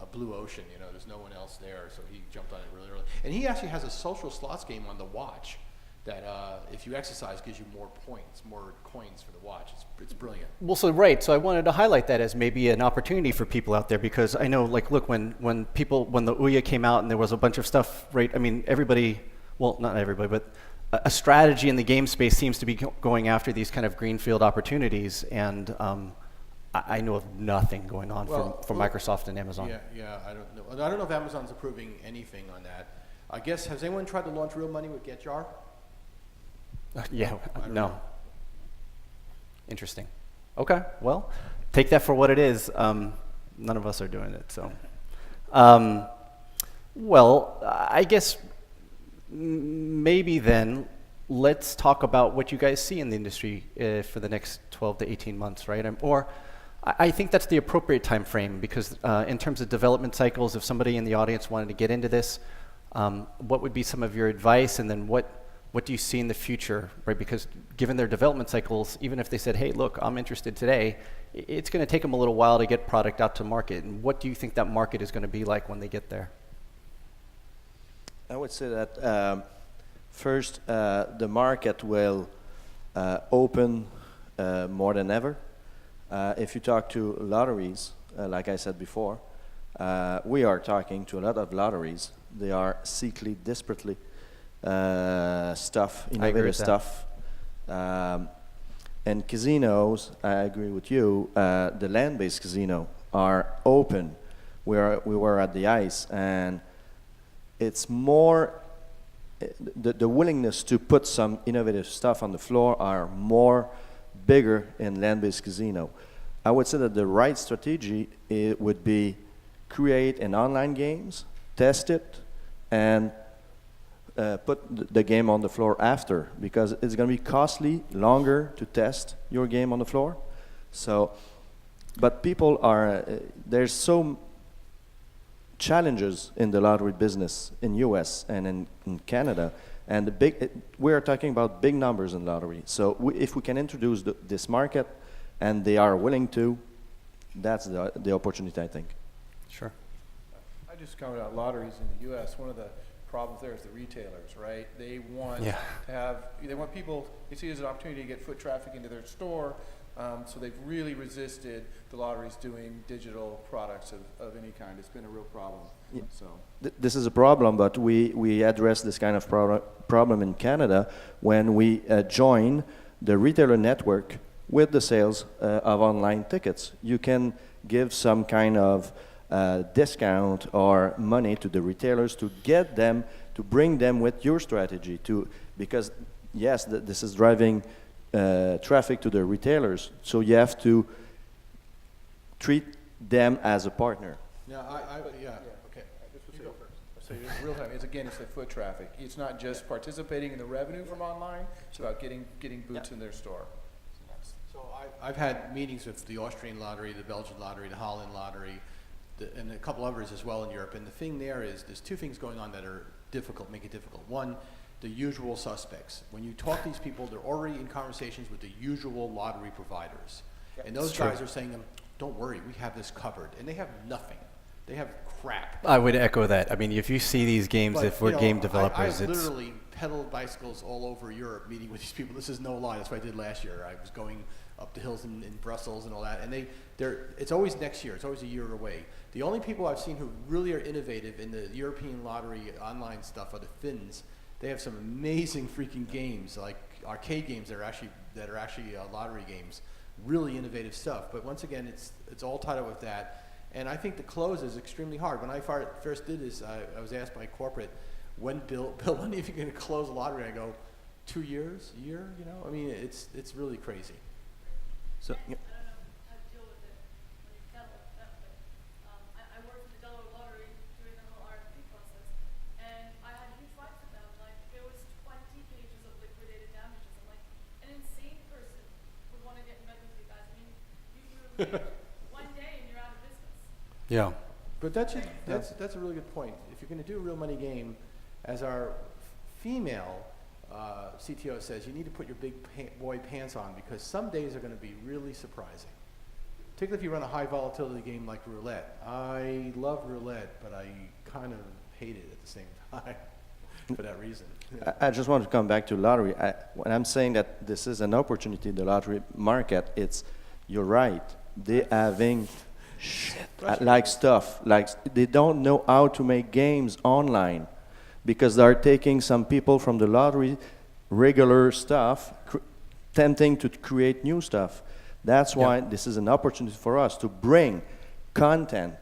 a blue ocean. You know, there's no one else there, so he jumped on it really early. And he actually has a social slots game on the watch that if you exercise gives you more points, more coins for the watch. It's brilliant. Well, so right. So I wanted to highlight that as maybe an opportunity for people out there because I know, like, look, when the Ouya came out and there was a bunch of stuff, right? I mean, everybody, well, not everybody, but a strategy in the game space seems to be going after these kind of greenfield opportunities, and I know of nothing going on from Microsoft and Amazon. Yeah, I don't know. I don't know if Amazon's approving anything on that. I guess, has anyone tried to launch real money with GetJar? Yeah, I don't no. know. Interesting. Okay, well, take that for what it is. None of us are doing it, so. Well, I guess maybe then let's talk about what you guys see in the industry for the next 12 to 18 months, right? Or I think that's the appropriate time frame because in terms of development cycles, if somebody in the audience wanted to get into this, what would be some of your advice, and then what do you see in the future, right? Because given their development cycles, even if they said, hey, look, I'm interested today, it's going to take them a little while to get product out to market. And what do you think that market is going to be like when they get there? I would say that first, the market will open more than ever. If you talk to lotteries, like I said before, we are talking to a lot of lotteries. They are secretly, desperately innovative stuff. And casinos, I agree with you, the land-based casino are open. We were at the ice, and it's more, the willingness to put some innovative stuff on the floor are more bigger in land-based casino. I would say that the right strategy would be create an online games, test it, and put the game on the floor after, because it's going to be costly, longer to test your game on the floor. So, but people are, there's so challenges in the lottery business in US and in Canada, and we are talking about big numbers in lottery. So if we can introduce this market and they are willing to, that's the opportunity, I think. Sure. I just counted out lotteries in the US. One of the problems there is the retailers, right? They want to have, they want people, they see it as an opportunity to get foot traffic into their store, so they've really resisted the lotteries doing digital products of any kind. It's been a real problem. Yeah. So This is a problem, but we address this kind of problem in Canada when we join the retailer network with the sales of online tickets. You can give some kind of discount or money to the retailers to get them, to bring them with your strategy, because yes, this is driving traffic to the retailers, so you have to treat them as a partner. Yeah, okay. you go first. So it's real time. It's the foot traffic. It's not just participating in the revenue from online. It's about getting boots in their store. So I've had meetings with the Austrian lottery, the Belgian lottery, the Holland lottery, and a couple others as well in Europe. And the thing there is, there's two things going on that are difficult, make it difficult. One, the usual suspects. When you talk to these people, they're already in conversations with the usual lottery providers. And those guys are saying to them, don't worry, we have this covered. And they have nothing. They have crap. I would echo that. I mean, if you see these games, But, if we're you know, game developers, I it's literally pedaled bicycles all over Europe meeting with these people. This is no lie. That's what I did last year. I was going up the hills in Brussels and all that. And it's always next year. It's always a year away. The only people I've seen who really are innovative in the European lottery online stuff are the Finns. They have some amazing freaking games, like arcade games that are actually lottery games. Really innovative stuff. But once again, it's all tied up with that. And I think the close is extremely hard. When I first did this, I was asked by corporate, when Bill, when are you going to close the lottery? I go, 2 years, a year, you know? I mean, it's really crazy. So, I don't know how to deal with it when you pedal that way. I worked in the Delaware Lottery during the whole RFP process, and I had huge fights with them. Like, there was 20 pages of liquidated damages. I'm like, an insane person would want to get in bed with you guys. I mean, you one day and you're out of business. yeah. But that's a really good point. If you're going to do a real money game, as our female CTO says, you need to put your big boy pants on, because some days are going to be really surprising. Particularly if you run a high volatility game like roulette. I love roulette, but I kind of hate it at the same time for that reason. I just want to come back to lottery. When I'm saying that this is an opportunity, the lottery market, you're right. They're having stuff, like they don't know how to make games online, because they're taking some people from the lottery regular stuff, tempting to create new stuff. That's why this is an opportunity for us to bring content,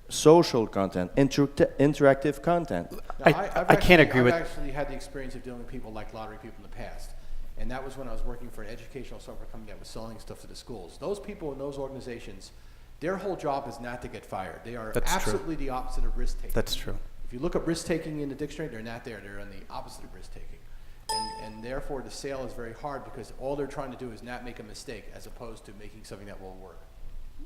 social content, interactive content. I can't agree with. I've actually had the experience of dealing with people like lottery people in the past. And that was when I was working for an educational software company that was selling stuff to the schools. Those people in those organizations, their whole job is not to get fired. They are absolutely the opposite of risk-taking. That's true. If you look up risk-taking in the dictionary, they're not there. They're on the opposite of risk-taking. And therefore, the sale is very hard, because all they're trying to do is not make a mistake, as opposed to making something that will work.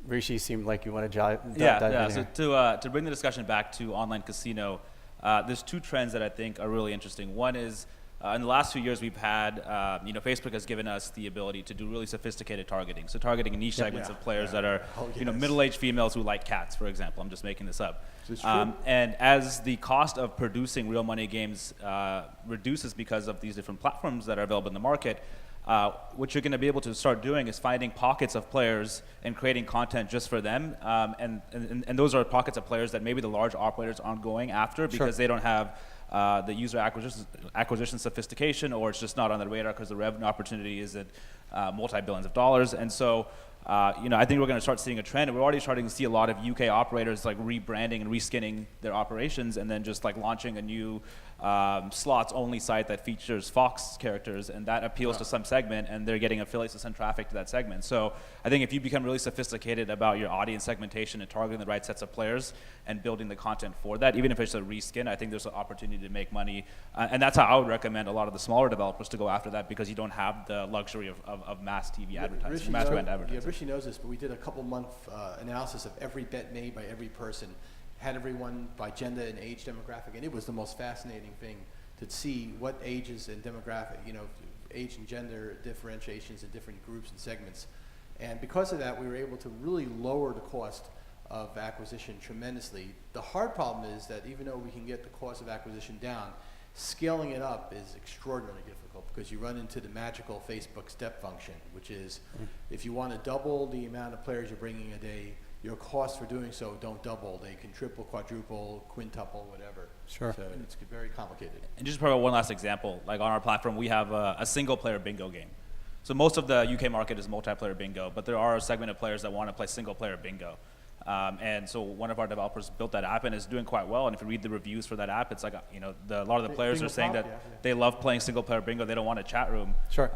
Rishi seemed like you want to dive in So here. to bring the discussion back to online casino, there's two trends that I think are really interesting. One is, in the last few years, we've had, Facebook has given us the ability to do really sophisticated targeting. So targeting niche segments of players that are, middle-aged females who like cats, for example. I'm just making this up. And as the cost of producing real money games reduces because of these different platforms that are available in the market, what you're going to be able to start doing is finding pockets of players and creating content just for them. And those are pockets of players that maybe the large operators aren't going after because they don't have the user acquisition sophistication, or it's just not on the radar because the revenue opportunity is at multi-billions of dollars. And so, I think we're going to start seeing a trend, and we're already starting to see a lot of UK operators like rebranding and reskinning their operations, and then just like launching a new slots-only site that features Fox characters, and that appeals to some segment, and they're getting affiliates to send traffic to that segment. So I think if you become really sophisticated about your audience segmentation and targeting the right sets of players and building the content for that, even if it's a reskin, I think there's an opportunity to make money. And that's how I would recommend a lot of the smaller developers to go after that, because you don't have the luxury of mass TV advertising, mass brand advertising. Yeah, Rishi knows this, but we did a couple-month analysis of every bet made by every person, had everyone by gender and age demographic, and it was the most fascinating thing to see what ages and demographic, age and gender differentiations in different groups and segments. And because of that, we were able to really lower the cost of acquisition tremendously. The hard problem is that even though we can get the cost of acquisition down, scaling it up is extraordinarily difficult, because you run into the magical Facebook step function, which is if you want to double the amount of players you're bringing a day, your costs for doing so don't double. They can triple, quadruple, quintuple, whatever. Sure. So it's very complicated. And just provide one last example, like on our platform, we have a single player bingo game. So most of the UK market is multiplayer bingo, but there are a segment of players that want to play single player bingo. And so one of our developers built that app, and it's doing quite well. And if you read the reviews for that app, it's like, a lot of the players Bingo are saying Pop, that they love playing single player bingo. They don't want a chat room. Sure.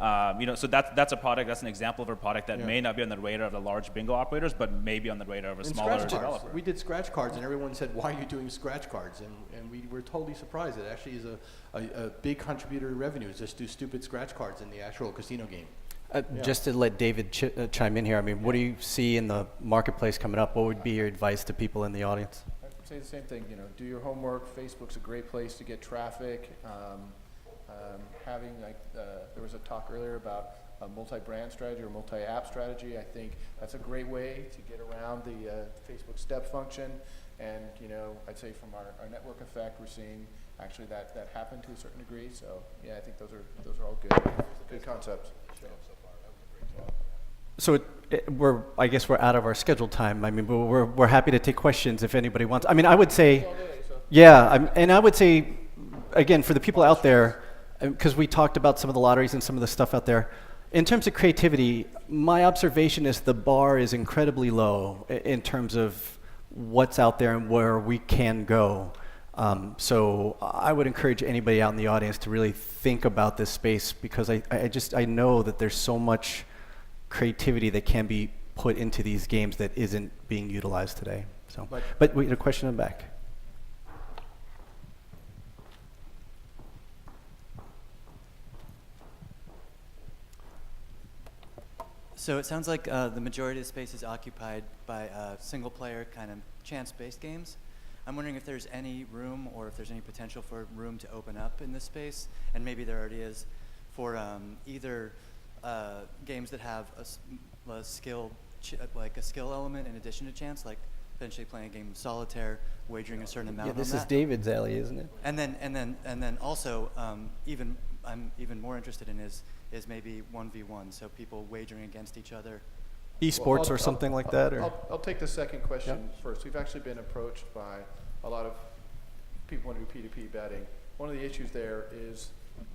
So that's a product, that's an example of a product that may not be on the radar of the large bingo operators, but maybe on the radar of a smaller developer. We did scratch cards, and everyone said, why are you doing scratch cards? And we were totally surprised. It actually is a big contributor to revenue, is just do stupid scratch cards in the actual casino game. Just to let David chime in here, I mean, what do you see in the marketplace coming up? What would be your advice to people in the audience? I'd say the same thing. Do your homework. Facebook's a great place to get traffic. Having there was a talk earlier about a multi-brand strategy or multi-app strategy. I think that's a great way to get around the Facebook step function. And I'd say from our network effect, we're seeing actually that happen to a certain degree. So yeah, I think those are all good concepts. So I guess we're out of our scheduled time. I mean, but we're happy to take questions if anybody wants. I mean, I would say, yeah, and I would say, again, for the people out there, because we talked about some of the lotteries and some of the stuff out there, in terms of creativity, my observation is the bar is incredibly low in terms of what's out there and where we can go. So I would encourage anybody out in the audience to really think about this space, because I know that there's so much creativity that can be put into these games that isn't being utilized today. So, but we had a question in the back. So it sounds like the majority of the space is occupied by single-player kind of chance-based games. I'm wondering if there's any room, or if there's any potential for room to open up in this space, and maybe there already is, for either games that have a skill, like a skill element in addition to chance, like potentially playing a game of solitaire, wagering a certain amount. Yeah, this on is that. David's alley, isn't it? And then also, I'm even more interested in is maybe 1v1, so people wagering against each other. Esports or something like that, or I'll take the second question first. We've actually been approached by a lot of people who do P2P betting. One of the issues there is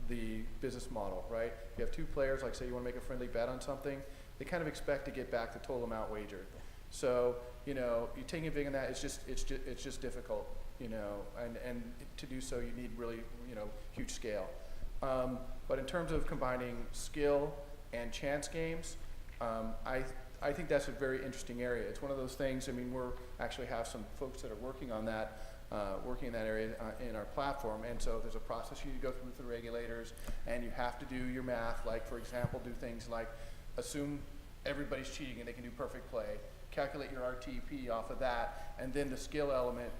the business model, right? You have two players, like say you want to make a friendly bet on something, they kind of expect to get back the total amount wagered. So, you're taking a big on that, it's just difficult, and to do so you need really, huge scale. But in terms of combining skill and chance games, I think that's a very interesting area. It's one of those things, we're actually have some folks that are working on that, working in that area in our platform. And so there's a process you need to go through with the regulators, and you have to do your math, like for example, do things like assume everybody's cheating and they can do perfect play, calculate your RTP off of that, and then the skill element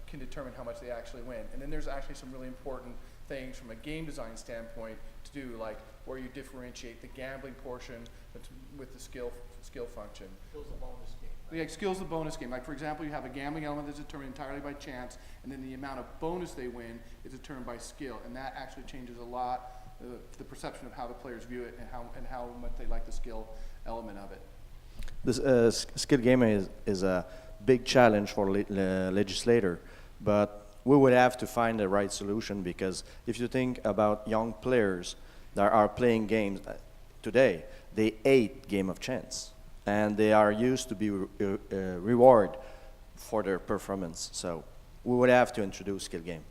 can determine how much they actually win. And then there's actually some really important things from a game design standpoint to do, like where you differentiate the gambling portion with the skill function. Skill's a bonus game. Yeah, skill's the bonus game. Like for example, you have a gambling element that's determined entirely by chance, and then the amount of bonus they win is determined by skill, and that actually changes a lot the perception of how the players view it and how much they like the skill element of it. This skill game is a big challenge for legislator, but we would have to find the right solution, because if you think about young players that are playing games today, they hate game of chance, and they are used to be rewarded for their performance. So we would have to introduce skill game.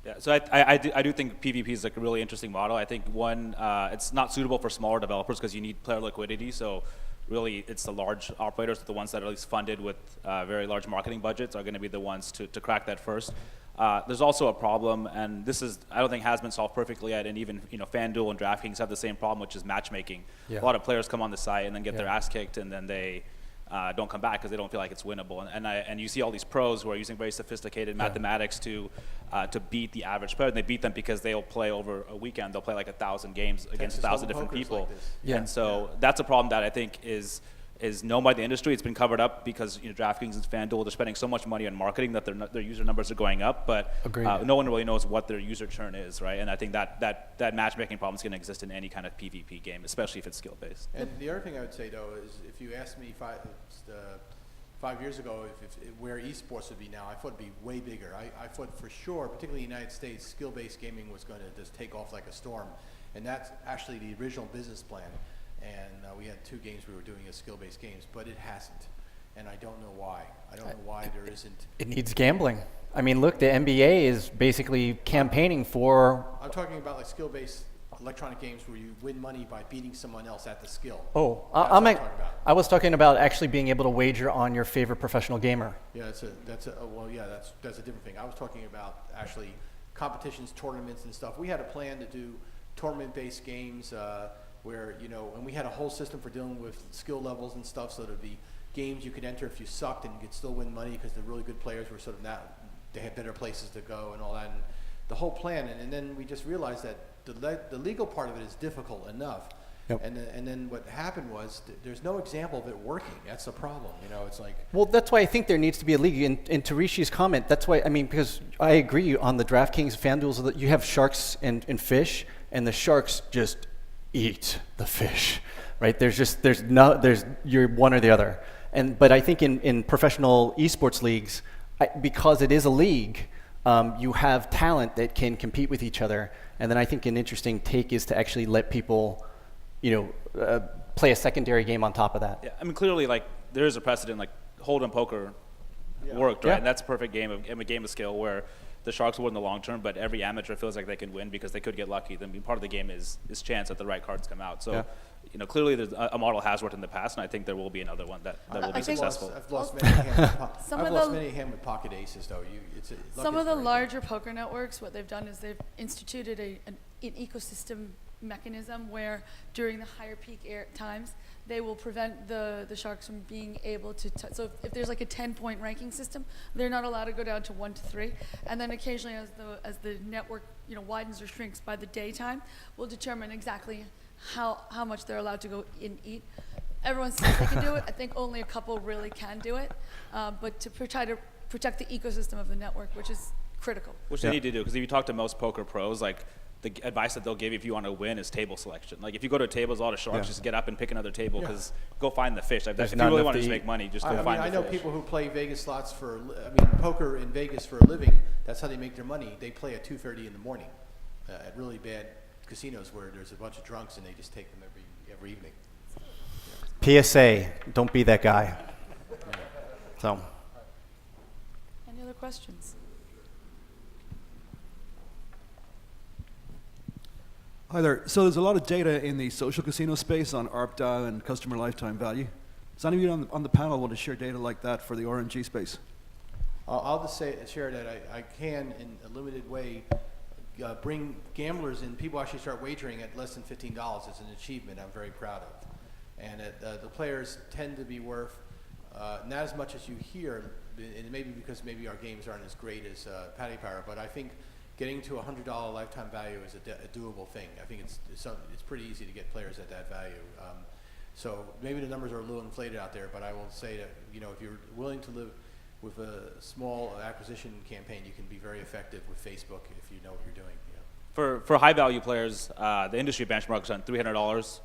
Yeah, so I do think PvP is like a really interesting model. I think it's not suitable for smaller developers because you need player liquidity. So really, it's the large operators, the ones that are at least funded with very large marketing budgets, are going to be the ones to crack that first. There's also a problem, and this I don't think has been solved perfectly yet. And even FanDuel and DraftKings have the same problem, which is matchmaking. Yeah. A lot of players come on the site and then get their ass kicked, and then they don't come back because they don't feel like it's winnable. And you see all these pros who are using very sophisticated mathematics to beat the average player. And they beat them because they'll play over a weekend. They'll play like 1,000 games against 1,000 different people. Like this. Yeah. And so that's a problem that I think is known by the industry. It's been covered up because DraftKings and FanDuel, they're spending so much money on marketing that their user numbers are going up, but no one really knows what their user churn is, right? And I think that matchmaking problem is going to exist in any kind of PvP game, especially if it's skill based. And the other thing I would say though is, if you asked me 5 years ago where esports would be now, I thought it'd be way bigger. I thought for sure, particularly in the United States, skill-based gaming was going to just take off like a storm, and that's actually the original business plan. And we had 2 games we were doing as skill-based games, but it hasn't, and I don't know why. I don't know why there isn't. it needs gambling. I mean, look, the NBA is basically campaigning for. I'm talking about like skill-based electronic games where you win money by beating someone else at the skill. Oh, That's what I'm talking about. I was talking about actually being able to wager on your favorite professional gamer. Yeah, that's a different thing. I was talking about actually competitions, tournaments, and stuff. We had a plan to do tournament-based games where, you know, and we had a whole system for dealing with skill levels and stuff, so there'd be games you could enter if you sucked and you could still win money because the really good players were sort of not, they had better places to go and all that. And the whole plan, and then we just realized that the legal part of it is difficult enough. Yep. And then what happened was there's no example of it working. That's the problem. You know, it's like. Well, that's why I think there needs to be a league. In Tarishi's comment, that's why, I mean, because I agree on the DraftKings, FanDuel's, you have sharks and fish, and the sharks just eat the fish, right? You're one or the other. But I think in professional esports leagues, because it is a league, you have talent that can compete with each other. And then I think an interesting take is to actually let people, you know, play a secondary game on top of that. Yeah, I mean, clearly, like, there is a precedent, like, Hold'em poker worked, right? Yeah. And that's a perfect game of skill where the sharks will win the long term, but every amateur feels like they can win because they could get lucky. Then part of the game is chance that the right cards come out. So, you know, clearly there's a model has worked in the past, and I think there will be another one that will be successful. I've lost many hands with pocket aces, though. Some of the larger poker networks, what they've done is they've instituted an ecosystem mechanism where during the higher peak times, they will prevent the sharks from being able to so if there's like a 10-point ranking system, they're not allowed to go down to 1 to 3, and then occasionally as the network, you know, widens or shrinks by the daytime, we'll determine exactly how much they're allowed to go and eat. Everyone says they can do it. I think only a couple really can do it, but to try to protect the ecosystem of the network, which is critical. Which they need to do, because if you talk to most poker pros, like, the advice that they'll give you if you want to win is table selection. Like, if you go to tables, all the sharks, just get up and pick another table, because go find the fish. Like, if you really want to just make money, just go find the fish. I know people who play Vegas slots poker in Vegas for a living. That's how they make their money. They play at 2:30 in the morning at really bad casinos where there's a bunch of drunks and they just take them every evening. PSA, don't be that guy. So. Any other questions? Hi there. So there's a lot of data in the social casino space on ARPDAU and customer lifetime value. Does anyone on the panel want to share data like that for the RMG space? I'll just share that I can, in a limited way, bring gamblers in. People actually start wagering at less than $15. It's an achievement I'm very proud of. And the players tend to be worth not as much as you hear, and maybe because maybe our games aren't as great as Paddy Power, but I think getting to $100 lifetime value is a doable thing. I think it's pretty easy to get players at that value. So maybe the numbers are a little inflated out there, but I will say that, you know, if you're willing to live with a small acquisition campaign, you can be very effective with Facebook if you know what you're doing. Yeah. For high value players, the industry benchmark is on $300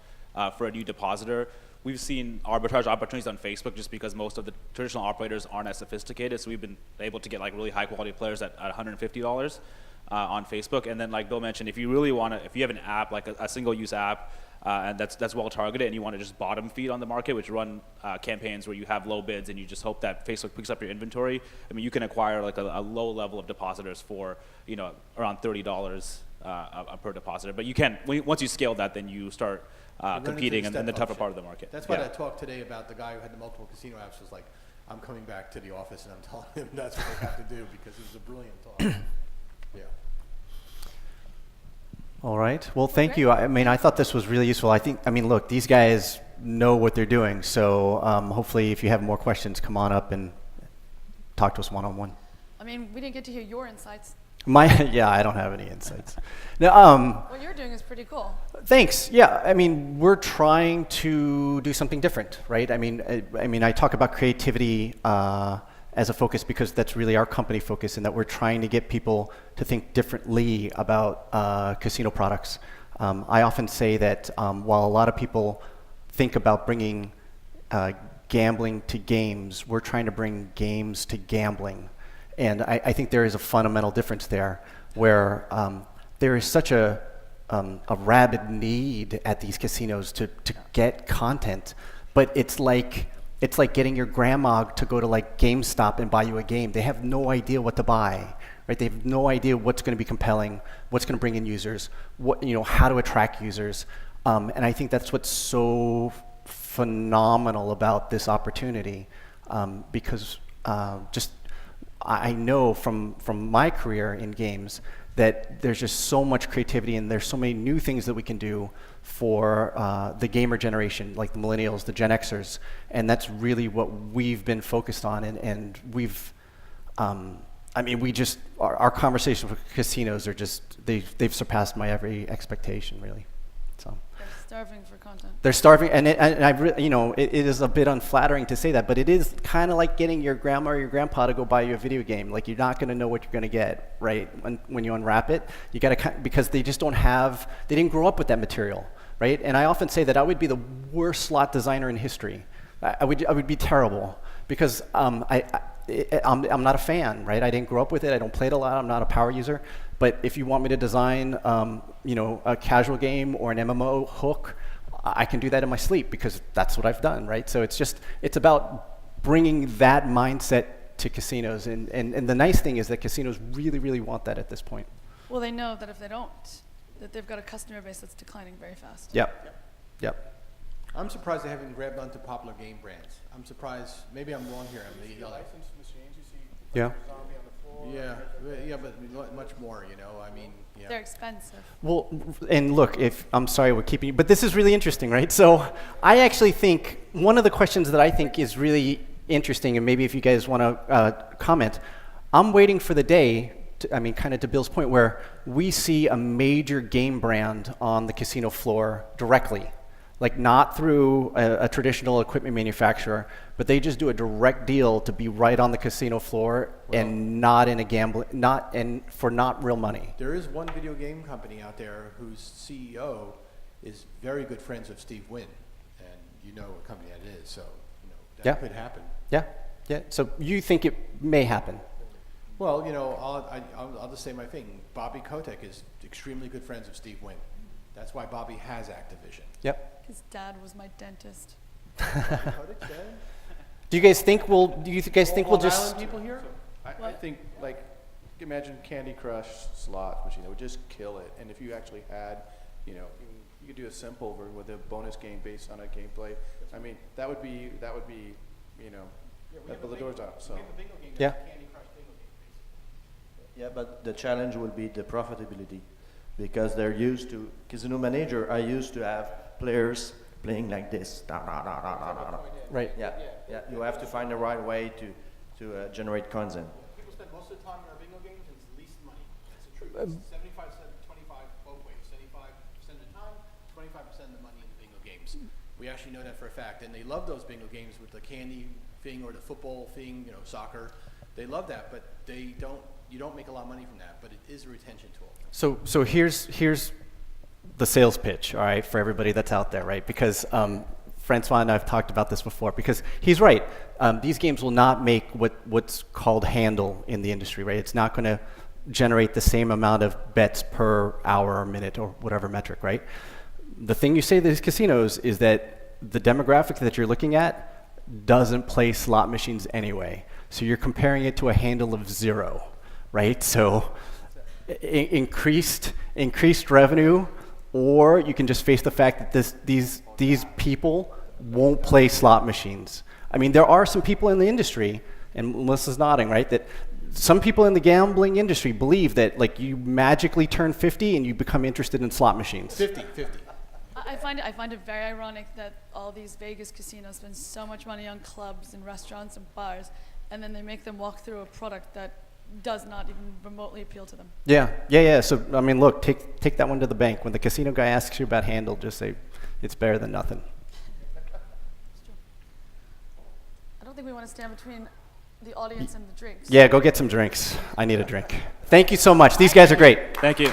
for a new depositor. We've seen arbitrage opportunities on Facebook just because most of the traditional operators aren't as sophisticated, so we've been able to get like really high quality players at $150 on Facebook. And then, like Bill mentioned, if you really want to, if you have an app, like a single use app, and that's well targeted, and you want to just bottom feed on the market, which run campaigns where you have low bids and you just hope that Facebook picks up your inventory, I mean, you can acquire like a low level of depositors for, you know, around $30 per depositor. But you can, once you scale that, then you start competing in the tougher part of the market. That's why that talk today about the guy who had the multiple casino apps was like, I'm coming back to the office and I'm telling him that's what they have to do, because it was a brilliant talk. Yeah. All right. Well, thank you. I mean, I thought this was really useful. I mean, look, these guys know what they're doing. So hopefully if you have more questions, come on up and talk to us one-on-one. I mean, we didn't get to hear your insights. Yeah, I don't have any insights. Now, What you're doing is pretty cool. thanks. Yeah, I mean, we're trying to do something different, right? I mean, I talk about creativity as a focus because that's really our company focus, and that we're trying to get people to think differently about casino products. I often say that while a lot of people think about bringing gambling to games, we're trying to bring games to gambling. And I think there is a fundamental difference there, where there is such a rabid need at these casinos to get content, but it's like getting your grandma to go to like GameStop and buy you a game. They have no idea what to buy, right? They have no idea what's going to be compelling, what's going to bring in users, how to attract users. And I think that's what's so phenomenal about this opportunity, because I know from my career in games that there's just so much creativity and there's so many new things that we can do for the gamer generation, like the millennials, the Gen Xers, and that's really what we've been focused on. And we've, I mean, we just our conversations with casinos are just they've surpassed my every expectation, really. So. They're starving for content. They're starving, and it is a bit unflattering to say that, but it is kind of like getting your grandma or your grandpa to go buy you a video game. Like, you're not going to know what you're going to get, right? When you unwrap it, you got to, because they just don't have, they didn't grow up with that material, right? And I often say that I would be the worst slot designer in history. I would be terrible because I'm not a fan, right? I didn't grow up with it. I don't play it a lot. I'm not a power user. But if you want me to design, a casual game or an MMO hook, I can do that in my sleep because that's what I've done, right? So it's about bringing that mindset to casinos. And the nice thing is that casinos really, really want that at this point. Well, they know that if they don't, that they've got a customer base that's declining very fast. Yep. I'm surprised they haven't grabbed onto popular game brands. I'm surprised. Maybe I'm wrong here. Licensed machines, you see Yeah. zombie on the floor. Yeah, but much more. I mean, yeah. They're expensive. Well, and look, I'm sorry we're keeping you, but this is really interesting, right? So I actually think one of the questions that I think is really interesting, and maybe if you guys want to comment, I'm waiting for the day, kind of to Bill's point, where we see a major game brand on the casino floor directly. Like, not through a traditional equipment manufacturer, but they just do a direct deal to be right on the casino floor and not in a gambling, for not real money. There is one video game company out there whose CEO is very good friends with Steve Wynn, and you know what company that is, so that could happen. Yeah. So you think it may happen? Well, I'll just say my thing. Bobby Kotick is extremely good friends with Steve Wynn. That's why Bobby has Activision. Yep. His dad was my dentist. Do you guys think we'll just? Island people here? I think, like, imagine Candy Crush slot machine. That would just kill it. And if you actually had, you could do a simple version with a bonus game based on a gameplay. I mean, that would be, that blew the doors out. So. Yeah. Yeah, but the challenge will be the profitability, because they're used to, casino manager are used to have players playing like this. Right. Yeah. You have to find the right way to generate content. People spend most of the time in our bingo games and it's least money. That's the truth. 75, 25 both ways. 75% of the time, 25% of the money in the bingo games. We actually know that for a fact. And they love those bingo games with the candy thing or the football thing, soccer. They love that, but you don't make a lot of money from that, but it is a retention tool. So here's the sales pitch, all right, for everybody that's out there, right? Because Francois and I have talked about this before, because he's right. These games will not make what's called handle in the industry, right? It's not going to generate the same amount of bets per hour or minute or whatever metric, right? The thing you say to these casinos is that the demographic that you're looking at doesn't play slot machines anyway. So you're comparing it to a handle of 0, right? So increased revenue, or you can just face the fact that these people won't play slot machines. I mean, there are some people in the industry, and Melissa's nodding, right, that some people in the gambling industry believe that, like, you magically turn 50 and you become interested in slot machines. 50. I find it very ironic that all these Vegas casinos spend so much money on clubs and restaurants and bars, and then they make them walk through a product that does not even remotely appeal to them. Yeah. So, I mean, look, take that one to the bank. When the casino guy asks you about handle, just say, it's better than nothing. It's true. I don't think we want to stand between the audience and the drinks. Yeah, go get some drinks. I need a drink. Thank you so much. These guys are great. Thank you.